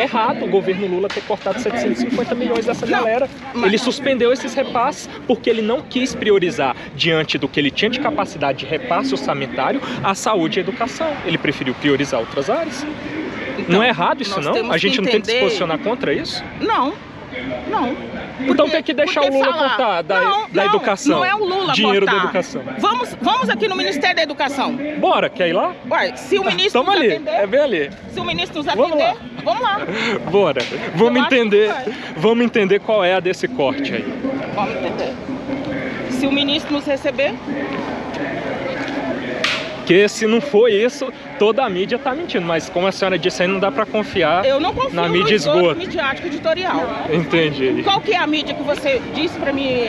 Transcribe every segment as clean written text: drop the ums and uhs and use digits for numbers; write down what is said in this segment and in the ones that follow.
é errado o governo Lula ter cortado 750 milhões dessa galera. Ele suspendeu esses repasses porque ele não quis priorizar, diante do que ele tinha de capacidade de repasse orçamentário, a saúde e a educação. Ele preferiu priorizar outras áreas. Então, não é errado isso, não? A gente não tem que se posicionar contra isso? Não. Não. Então tem que deixar o Lula cortar da educação. Não é o Lula dinheiro cortar. Da educação. Vamos aqui no Ministério da Educação. Bora, quer ir lá? Ué, se o ministro nos ali, atender... é bem ali. Se o ministro nos atender, vamos lá. Bora. Vamos entender qual é a desse corte aí. Vamos entender. Se o ministro nos receber... Porque se não for isso, toda a mídia tá mentindo. Mas como a senhora disse aí, não dá pra confiar na mídia esgoto. Midiático editorial. Entendi. Qual que é a mídia que você disse pra mim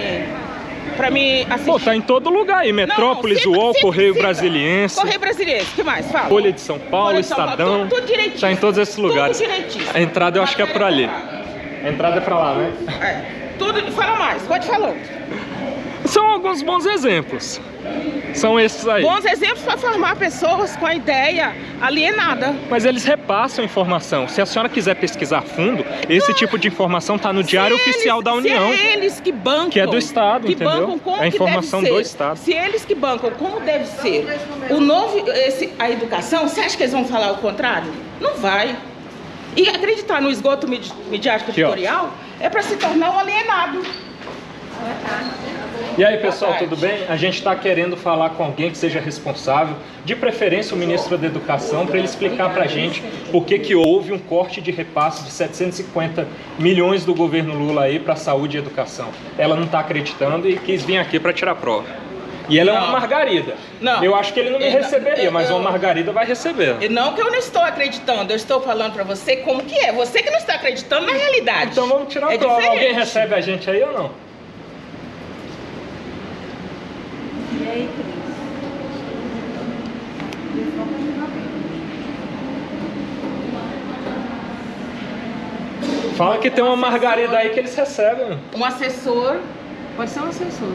assistir? Pô, tá em todo lugar aí. Metrópolis, UOL, Correio Brasiliense. Correio Brasiliense, que mais? Fala. Folha de São Paulo, Estadão. Tudo direitinho. Tá em todos esses lugares. Tudo direitinho. A entrada eu acho que é por ali. A entrada é pra lá, né? Tudo. Fala mais, pode falar. São alguns bons exemplos. São esses aí. Bons exemplos para formar pessoas com a ideia alienada. Mas eles repassam informação. Se a senhora quiser pesquisar a fundo, esse tipo de informação está no Diário Oficial da União. Se é eles que bancam. Que é do Estado, que entendeu? Bancam como é a informação do Estado. Se eles que bancam como deve ser a educação, você acha que eles vão falar o contrário? Não vai. E acreditar no esgoto midiático editorial é para se tornar um alienado. E aí, pessoal, tudo bem? A gente está querendo falar com alguém que seja responsável, de preferência o ministro da Educação, para ele explicar para a gente por que houve um corte de repasse de 750 milhões do governo Lula aí para saúde e educação. Ela não está acreditando e quis vir aqui para tirar prova. E ela é uma margarida. Não. Eu acho que ele não me receberia, mas uma margarida vai receber. Não que eu não estou acreditando, eu estou falando para você como que é. Você que não está acreditando na realidade. Então vamos tirar a prova. Diferente. Alguém recebe a gente aí ou não? Fala que tem uma margarida aí que eles recebem. Um assessor. Pode ser um assessor.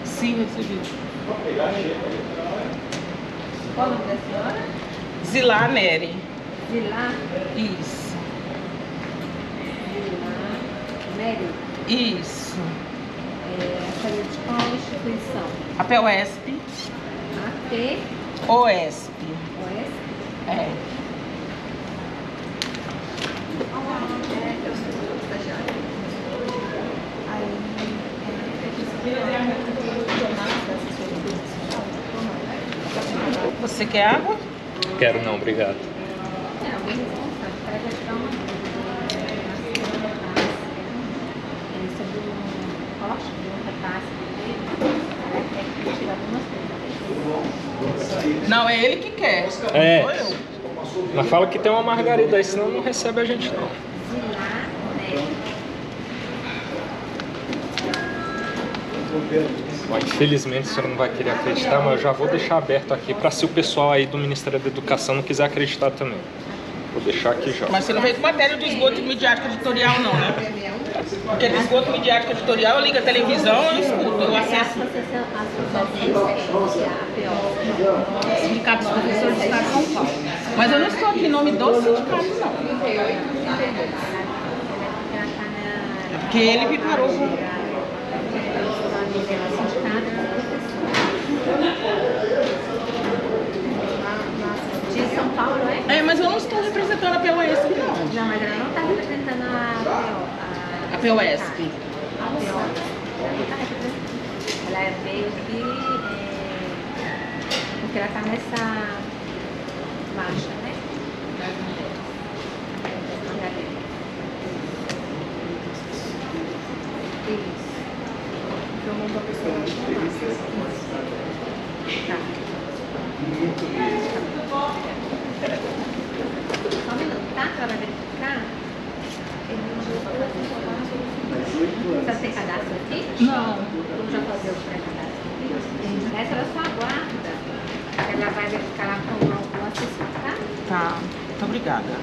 Sim, recebido. Qual o nome da senhora? Zilá Nery. Zilá? Isso. Zilá Nery? Isso. Saiu de qual instituição? A POSP. OSP. OSP? É. Eu sou estagiária. Você quer água? Quero não, obrigado. Não, é ele que quer. É. Sou eu. Mas fala que tem uma margarida aí, senão não recebe a gente não. Bom, infelizmente a senhora não vai querer acreditar, mas eu já vou deixar aberto aqui para se o pessoal aí do Ministério da Educação não quiser acreditar também. Vou deixar aqui já. Mas você não veio com matéria do esgoto midiático editorial não, né? Porque do esgoto midiático editorial eu ligo a televisão, eu escuto, eu acesso. Sindicato dos Professores do Estado de São Paulo. Mas eu não estou aqui em nome do sindicato, não. É porque ele me parou com... De São Paulo, é? É, mas eu não estou representando a POSP, não. Não, mas ela não está representando a POSP. Ela veio aqui porque ela está nessa marcha, né? Das mulheres. Isso. Então vamos para a pessoa tá. Só um minuto, tá? Ela vai verificar. Você tem cadastro aqui? Não. Vamos já fazer o pré-cadastro aqui. Essa ela só aguarda. Ela vai verificar lá com o assessor, tá? Tá. Muito obrigada.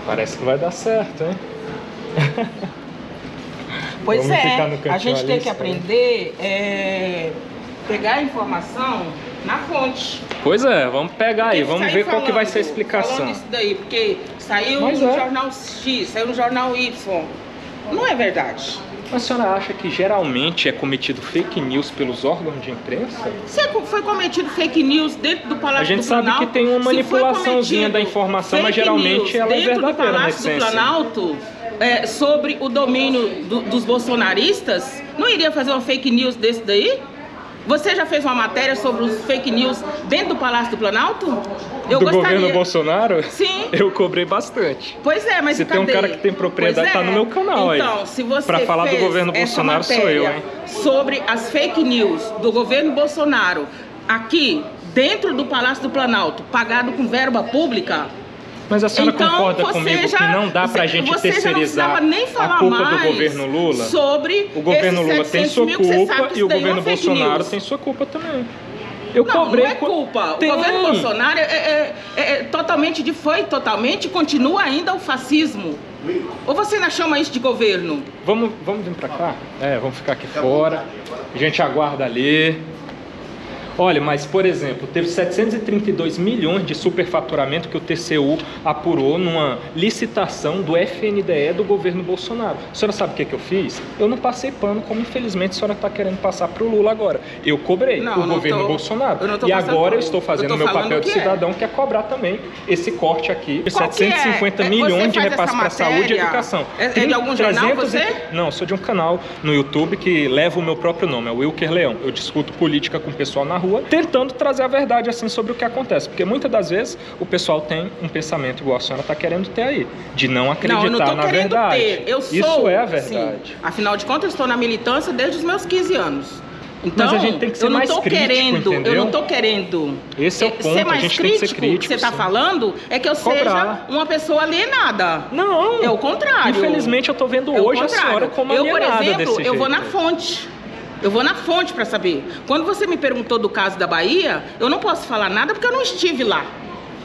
Parece que vai dar certo, hein? Pois Vamos é, ficar no cantinho a gente tem ali, que aprender, pegar a informação Na fonte. Pois é, vamos pegar aí, vamos ver qual que vai ser a Falando explicação. isso daí, porque saiu Mas no é. jornal X, saiu no jornal Y. Não é verdade. A senhora acha que geralmente é cometido fake news pelos órgãos de imprensa? Se foi cometido fake news dentro do Palácio A gente do sabe Planalto, que tem uma se foi manipulaçãozinha da cometido informação, mas fake geralmente news ela é dentro do verdadeira na Palácio do essência. Planalto, sobre o domínio dos bolsonaristas, não iria fazer uma fake news desse daí? Você já fez uma matéria sobre os fake news dentro do Palácio do Planalto? Do governo Bolsonaro? Sim. Eu cobrei bastante. Pois é, mas Se tem um cadê? cara que tem propriedade, Pois tá no meu canal aí. Então, se você Pra falar do fez governo essa Bolsonaro, sou eu, matéria hein? sobre as fake news do governo Bolsonaro aqui dentro do Palácio do Planalto, pagado com verba pública, Mas a senhora então, concorda você comigo já- que não dá pra gente você já não terceirizar precisava nem a falar culpa do mais governo Lula? sobre O governo esses Lula tem 700 sua mil que você sabe culpa que e isso o daí é governo uma fake Bolsonaro news. tem sua culpa também. Eu Não, cobrei não é culpa. Tem. O governo Bolsonaro foi totalmente, continua ainda o fascismo. Ou você ainda chama isso de governo? Vamos vir pra cá? Vamos ficar aqui fora. A gente aguarda ali. Olha, mas, por exemplo, teve 732 milhões de superfaturamento que o TCU apurou numa licitação do FNDE do governo Bolsonaro. A senhora sabe o que eu fiz? Eu não passei pano, como infelizmente a senhora está querendo passar para o Lula agora. Eu cobrei o governo Bolsonaro. E agora eu estou fazendo o meu papel de cidadão, que é cobrar também esse corte aqui de 750 milhões de repasse para saúde e educação. É de algum jornal você? Não, sou de um canal no YouTube que leva o meu próprio nome, é o Wilker Leão. Eu discuto política com o pessoal na rua, tentando trazer a verdade assim sobre o que acontece, porque muitas das vezes o pessoal tem um pensamento igual a senhora está querendo ter aí, de não acreditar eu não tô na querendo verdade. ter. Isso é a verdade. Sim. Afinal de contas, eu estou na militância desde os meus 15 anos. Então, mas a gente tem que ser mais crítico, entendeu? Eu não estou querendo Esse é o ponto, ser mais a gente tem que ser crítico. O que você está sim. falando é que eu seja uma pessoa alienada. Não. É o contrário. Infelizmente eu estou vendo hoje a senhora como alienada por exemplo, desse jeito. eu vou na fonte. Eu vou na fonte para saber. Quando você me perguntou do caso da Bahia, eu não posso falar nada porque eu não estive lá.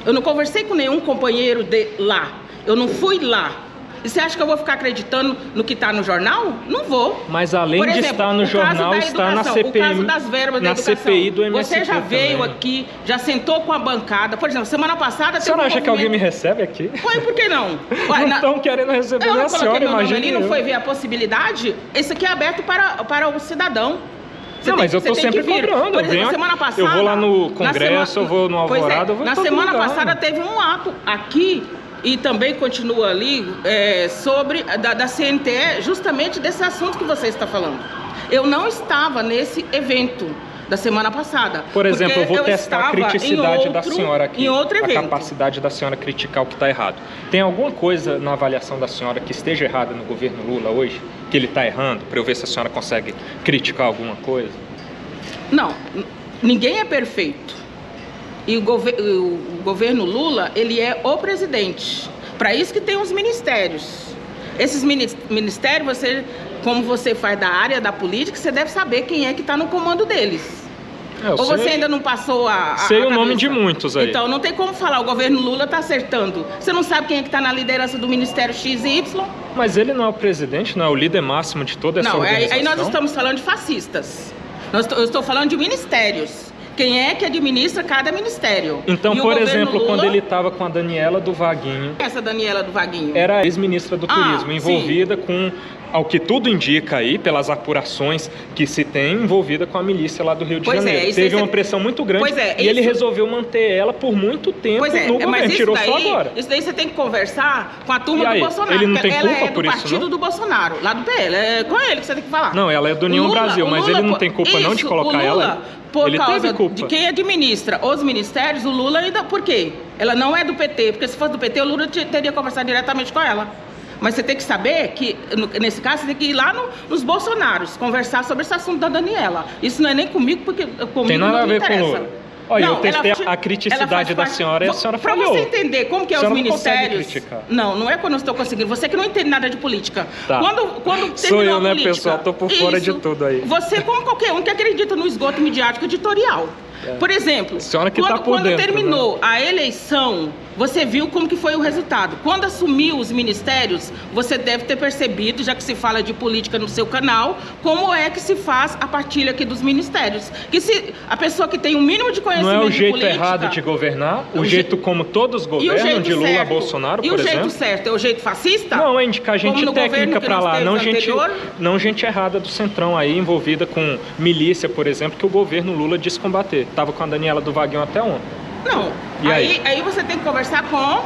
Eu não conversei com nenhum companheiro de lá. Eu não fui lá. E você acha que eu vou ficar acreditando no que está no jornal? Não vou. Mas além Por exemplo, de estar no jornal, está na CPI, o caso das verbas da educação. CPI do MST Você já veio também. aqui, já sentou com a bancada. Por exemplo, semana passada... A senhora acha que alguém me recebe aqui? Foi, por que não? Não estão querendo receber eu nem a não senhora, coloquei meu nome imagina ali, não eu. foi ver a possibilidade? Esse aqui é aberto para o cidadão. Não, mas eu tô sempre cobrando. Por exemplo, semana passada, eu vou lá no Congresso, eu vou no Alvorada, eu vou em na todo semana lugar. passada teve um ato aqui e também continua ali sobre da CNTE, justamente desse assunto que você está falando. Eu não estava nesse evento da semana passada. Por exemplo, eu vou testar a estava criticidade da senhora aqui, em outro a evento. capacidade da senhora criticar o que está errado. Tem alguma coisa na avaliação da senhora que esteja errada no governo Lula hoje? Que ele está errando? Para eu ver se a senhora consegue criticar alguma coisa? Não, ninguém é perfeito. E o governo Lula, ele é o presidente. Para isso que tem os ministérios. Esses ministérios, como você faz da área da política, você deve saber quem é que está no comando deles. Ou você ainda não passou Sei o nome de muitos aí. Então não tem como falar, o governo Lula está acertando. Você não sabe quem é que está na liderança do Ministério X e Y? Mas ele não é o presidente, não é o líder máximo de toda essa organização? Aí nós estamos falando de fascistas. Eu estou falando de ministérios. Quem é que administra cada ministério? Então, E o por governo exemplo, Lula, quando ele estava com a Daniela do Vaguinho... Essa Daniela do Vaguinho? Era a ex-ministra do Turismo, sim. envolvida com, ao que tudo indica aí, pelas apurações que se tem, envolvida com a milícia lá do Rio de Janeiro. Teve uma pressão muito grande e ele resolveu manter ela por muito tempo no governo, mas tirou só agora. Isso daí você tem que conversar com a turma do Bolsonaro. Ele não tem ela culpa é do por isso, partido não? do Bolsonaro, lá do PL. É com ele que você tem que falar. Não, ela é do União Brasil, mas ele não tem culpa não de colocar ela? Por causa teve culpa. de quem administra os ministérios, o Lula ainda... Por quê? Ela não é do PT, porque se fosse do PT, o Lula teria conversado diretamente com ela. Mas você tem que saber que, nesse caso, você tem que ir lá nos Bolsonaros, conversar sobre esse assunto da Daniela. Isso não é nem comigo, porque comigo tem nada não a ver interessa. com o Lula. Olha, eu testei a criticidade da senhora e a senhora falhou. Para você entender como que é os ministérios... criticar. Não é quando eu estou conseguindo. Você que não entende nada de política. Tá. Quando Sou eu, né, política, pessoal? Tô por fora de tudo aí. Você, como qualquer um que acredita no esgoto midiático editorial. Por exemplo, senhora que quando tá por quando dentro, terminou a eleição você viu como que foi o resultado. Quando assumiu os ministérios, você deve ter percebido, já que se fala de política no seu canal, como é que se faz a partilha aqui dos ministérios. Que se a pessoa que tem o mínimo de conhecimento não é o de jeito política, errado de governar? O jeito como todos governam, de Lula a Bolsonaro, por exemplo? E o jeito certo é o jeito fascista? Não, é indicar gente técnica para lá, não gente errada do Centrão aí, envolvida com milícia, por exemplo, que o governo Lula disse combater. Tava com a Daniela do Vaguinho até ontem. Não, e aí você tem que conversar com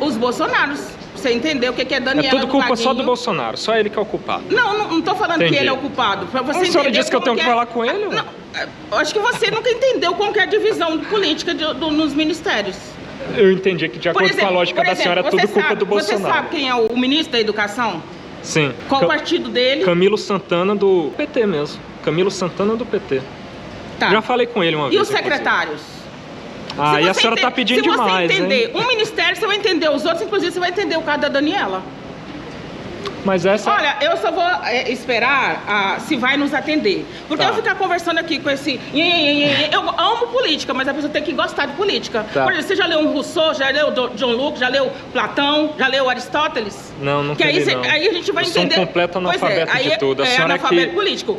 os Bolsonaros. Você entendeu o que é Daniela do Vaguinho? É tudo culpa só do Bolsonaro, só ele que é o culpado. Não tô falando Entendi. que ele é o culpado. Pra você a senhora disse que eu tenho que falar com ele? Não, acho que você nunca entendeu como que é a divisão política nos ministérios. Eu entendi que, de acordo com a lógica da senhora, é tudo culpa do Bolsonaro. Você sabe quem é o ministro da Educação? Sim. Qual o partido dele? Camilo Santana do PT mesmo. Camilo Santana do PT. Tá. Já falei com ele uma vez. E os secretários? E a senhora está pedindo demais, Se você entender hein? um ministério, você vai entender os outros, inclusive você vai entender o caso da Daniela. Mas essa... Olha, eu só vou esperar se vai nos atender. Porque eu ficar conversando aqui com esse... Eu amo política, mas a pessoa tem que gostar de política. Tá. Por exemplo, você já leu um Rousseau, já leu John Locke, já leu Platão, já leu Aristóteles? Não, nunca li, não. Aí a gente vai entender... Eu sou um completo analfabeto de tudo. A senhora analfabeto político.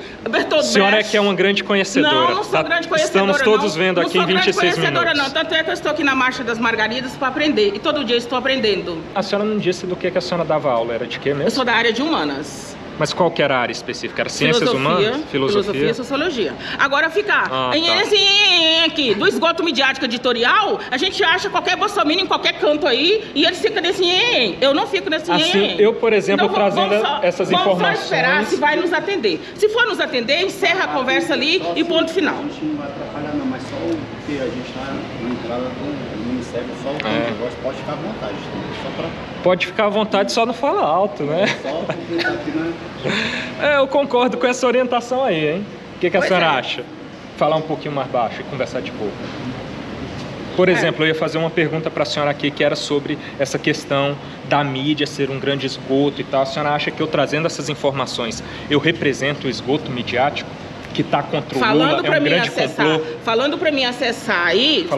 A senhora é que é uma grande conhecedora. Não sou grande conhecedora, Estamos todos vendo aqui em 26 minutos. Não, tanto é que eu estou aqui na Marcha das Margaridas para aprender. E todo dia eu estou aprendendo. A senhora não disse do que a senhora dava aula, era de quê mesmo? Eu sou da área de humanas. Mas qual que era a área específica? Era ciências humanas? Filosofia e sociologia. Agora ficar aqui, do esgoto midiático editorial, a gente acha qualquer bolsominion em qualquer canto aí e eles ficam nesse Eu não fico nesse assim, eu, por exemplo, então, trazendo essas informações... Vamos só esperar se vai nos atender. Se for nos atender, encerra a conversa ali e ponto final. A gente não vai atrapalhar não, mas só porque a gente está na entrada do Ministério, só o negócio pode ficar à vontade. Só para... Pode ficar à vontade, só não fala alto, né? Só completar aqui, né? Eu concordo com essa orientação aí, hein? O que a senhora acha? Falar um pouquinho mais baixo e conversar de boa. Por exemplo, eu ia fazer uma pergunta para a senhora aqui que era sobre essa questão da mídia ser um grande esgoto e tal. A senhora acha que eu trazendo essas informações, eu represento o esgoto midiático? Que está contra o Lula, é um grande complô. Falando para mim acessar aí,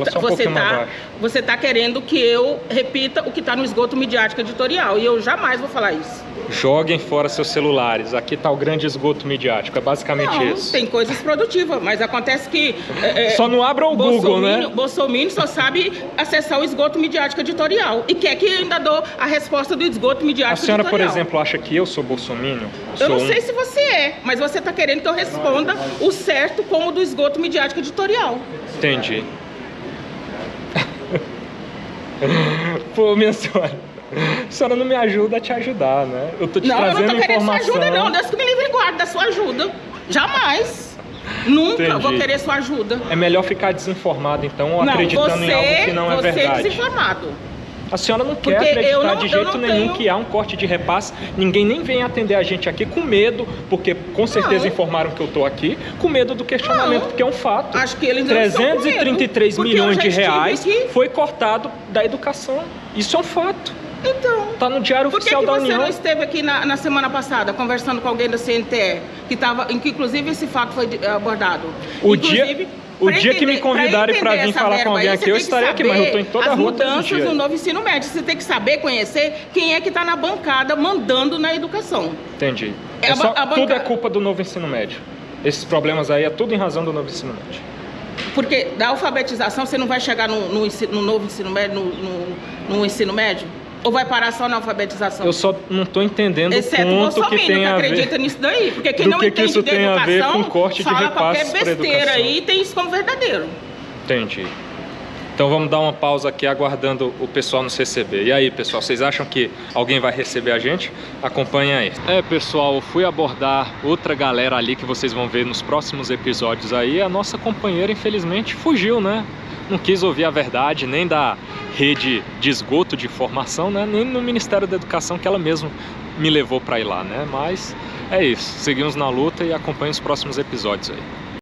você tá querendo que eu repita o que está no esgoto midiático editorial, e eu jamais vou falar isso. Joguem fora seus celulares, aqui está o grande esgoto midiático, é basicamente isso. Tem coisas produtivas, mas acontece que... só não abra o Google, né? Bolsonaro só sabe acessar o esgoto midiático editorial, e quer que eu ainda dou a resposta do esgoto midiático editorial. A senhora, por exemplo, acha que eu sou bolsominion? Eu não sei se você é, mas você está querendo que eu responda o certo como do esgoto midiático editorial. Entendi. Pô, minha senhora, a senhora não me ajuda a te ajudar, né? Eu tô te trazendo informação. Não, eu não tô querendo sua ajuda, não. Deus que me livre e guarde da sua ajuda. Jamais. Nunca vou querer sua ajuda. É melhor ficar desinformado, então, ou acreditando em algo que não é verdade. Você desinformado. A senhora não quer acreditar de jeito nenhum que há um corte de repasse. Ninguém nem vem atender a gente aqui com medo, porque com certeza informaram que eu estou aqui, com medo do questionamento, porque é um fato. Acho que eles 333 milhões de reais foi cortado da educação. Isso é um fato. Então, está no Diário Oficial da União. Por que você não esteve aqui na semana passada conversando com alguém da CNTE, que inclusive esse fato foi abordado? O dia que me convidarem para vir falar com alguém aqui, eu estarei aqui, mas eu estou em toda a rua todo dia. As mudanças no novo ensino médio, você tem que saber, conhecer quem é que está na bancada mandando na educação. Entendi. Tudo é culpa do novo ensino médio. Esses problemas aí é tudo em razão do novo ensino médio. Porque da alfabetização você não vai chegar no novo ensino médio, no ensino médio? Ou vai parar só na alfabetização? Eu só não estou entendendo o ponto que tem a ver... acredita nisso daí. Porque quem não entende de educação fala qualquer besteira aí e tem isso como verdadeiro. Entendi. Então vamos dar uma pausa aqui aguardando o pessoal nos receber. E aí, pessoal, vocês acham que alguém vai receber a gente? Acompanha aí. Pessoal, eu fui abordar outra galera ali que vocês vão ver nos próximos episódios aí. A nossa companheira, infelizmente, fugiu, né? Não quis ouvir a verdade, nem da rede de esgoto de informação, né? Nem no Ministério da Educação, que ela mesma me levou para ir lá, né? Mas é isso, seguimos na luta e acompanhem os próximos episódios aí.